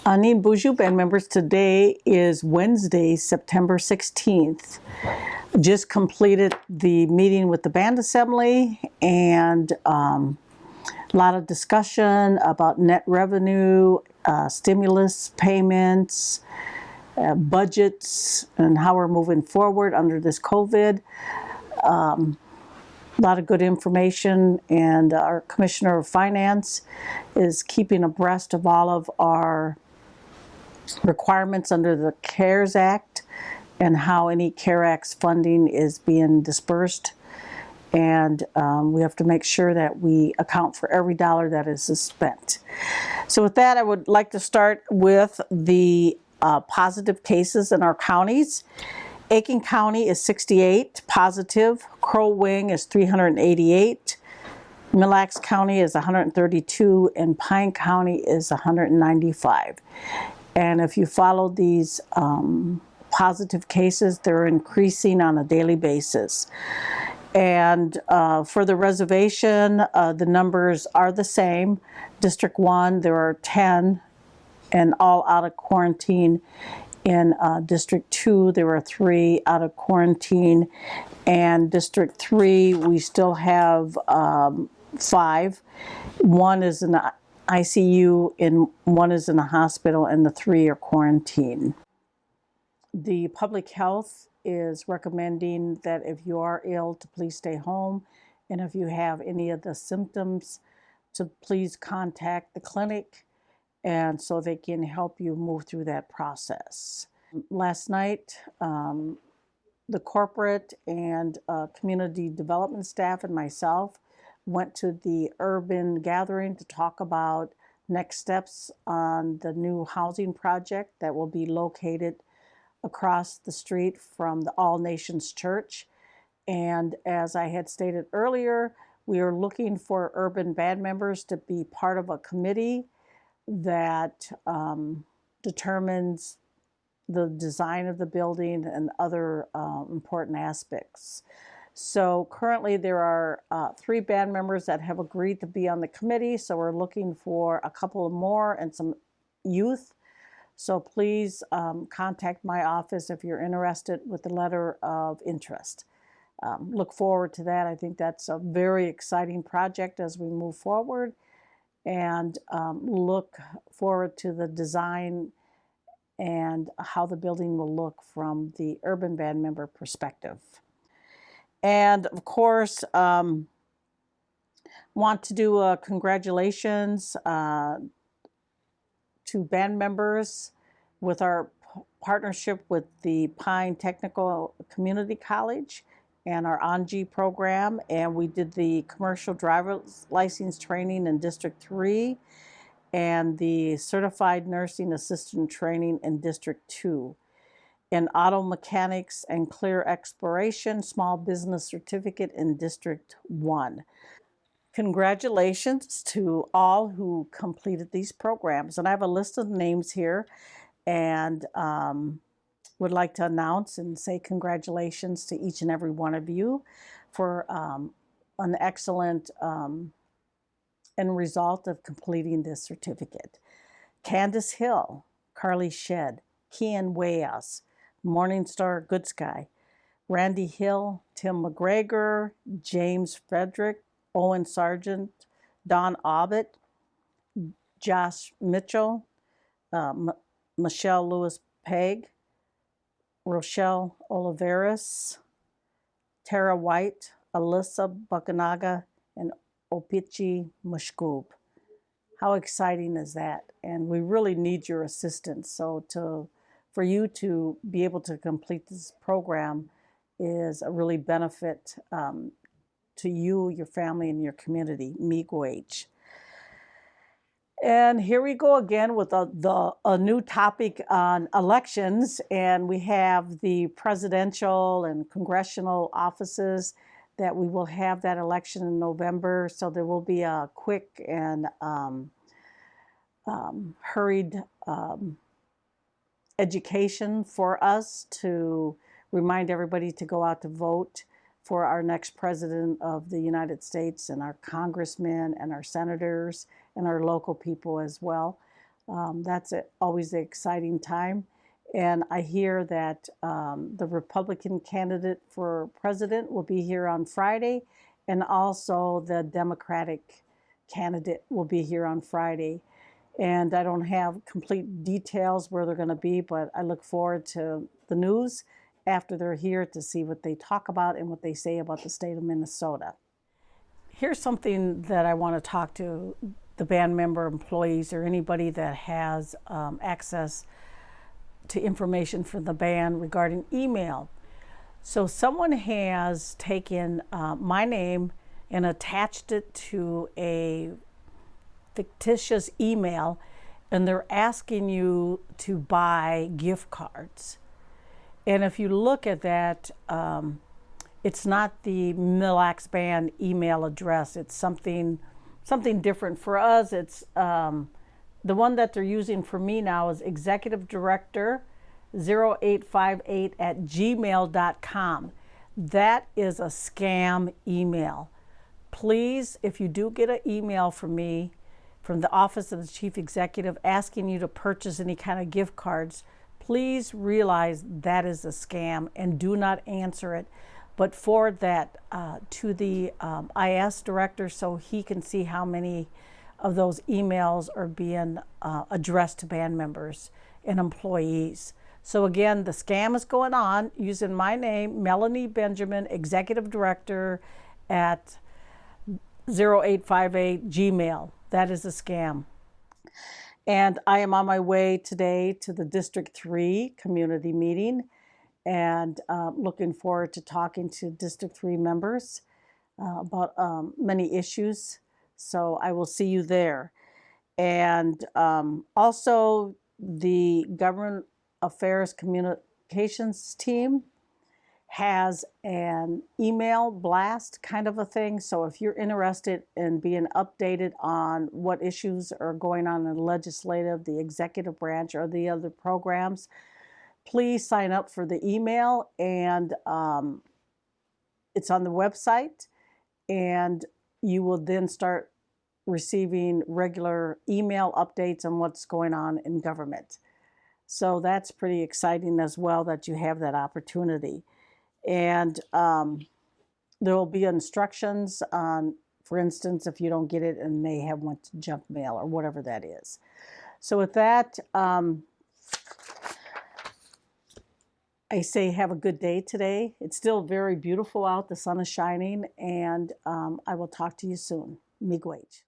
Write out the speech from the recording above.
Aanjibimaadizing band members, today is Wednesday, September 16th. Just completed the meeting with the band assembly and a lot of discussion about net revenue, stimulus payments, budgets, and how we're moving forward under this COVID. A lot of good information, and our Commissioner of Finance is keeping abreast of all of our requirements under the CARES Act and how any CARES Act funding is being dispersed. And we have to make sure that we account for every dollar that is spent. So with that, I would like to start with the positive cases in our counties. Aiken County is 68 positive. Crow Wing is 388. Mille County is 132, and Pine County is 195. And if you follow these positive cases, they're increasing on a daily basis. And for the reservation, the numbers are the same. District 1, there are 10, and all out of quarantine. In District 2, there are 3 out of quarantine. And District 3, we still have 5. 1 is in the ICU, and 1 is in the hospital, and the 3 are quarantined. The public health is recommending that if you are ill, to please stay home, and if you have any of the symptoms, to please contact the clinic, and so they can help you move through that process. Last night, the corporate and community development staff and myself went to the urban gathering to talk about next steps on the new housing project that will be located across the street from the All Nations Church. And as I had stated earlier, we are looking for urban band members to be part of a committee that determines the design of the building and other important aspects. So currently there are 3 band members that have agreed to be on the committee, so we're looking for a couple more and some youth. So please contact my office if you're interested with a letter of interest. Look forward to that. I think that's a very exciting project as we move forward, and look forward to the design and how the building will look from the urban band member perspective. And of course, want to do a congratulations to band members with our partnership with the Pine Technical Community College and our Aanjibimaadizing program. And we did the commercial driver's license training in District 3 and the certified nursing assistant training in District 2. In auto mechanics and clear exploration, small business certificate in District 1. Congratulations to all who completed these programs. And I have a list of names here, and would like to announce and say congratulations to each and every one of you for an excellent end result of completing this certificate. Candace Hill, Carly Shedd, Keenan Weyaus, Morningstar Goodsky, Randy Hill, Tim McGregor, James Frederick, Owen Sargent, Don Aubid, Josh Mitchell, Michale Lewis-Pagh, Rochelle Oliverez, Taria White, Allyssa Buckinaga, and Opitchee Mushkooub. How exciting is that? And we really need your assistance. So for you to be able to complete this program is a really benefit to you, your family, and your community, Miigwech. And here we go again with a new topic on elections, and we have the presidential and congressional offices that we will have that election in November. So there will be a quick and hurried education for us to remind everybody to go out to vote for our next president of the United States and our congressmen and our senators and our local people as well. Always the exciting time. And I hear that the Republican candidate for president will be here on Friday, and also the Democratic candidate will be here on Friday. And I don't have complete details where they're going to be, but I look forward to the news after they're here to see what they talk about and what they say about the state of Minnesota. Here's something that I want to talk to the band member employees or anybody that has access to information from the band regarding email. So someone has taken my name and attached it to a fictitious email, and they're asking you to buy gift cards. And if you look at that, it's not the Mille band email address. It's something different. For us, it's the one that they're using for me now is executive director 0858 at gmail.com. That is a scam email. Please, if you do get an email from me, from the office of the chief executive asking you to purchase any kind of gift cards, please realize that is a scam and do not answer it, but forward that to the IS director so he can see how many of those emails are being addressed to band members and employees. So again, the scam is going on using my name, Melanie Benjamin, Executive Director at 0858 Gmail. That is a scam. And I am on my way today to the District 3 community meeting, and looking forward to talking to District 3 members about many issues. So I will see you there. And also the Government Affairs Communications team has an email blast kind of a thing. So if you're interested in being updated on what issues are going on in the legislative, the executive branch, or the other programs, please sign up for the email, and it's on the website, and you will then start receiving regular email updates on what's going on in government. So that's pretty exciting as well that you have that opportunity. And there will be instructions on, for instance, if you don't get it and may have went to junk mail or whatever that is. So with that, I say have a good day today. It's still very beautiful out. The sun is shining, and I will talk to you soon. Miigwech.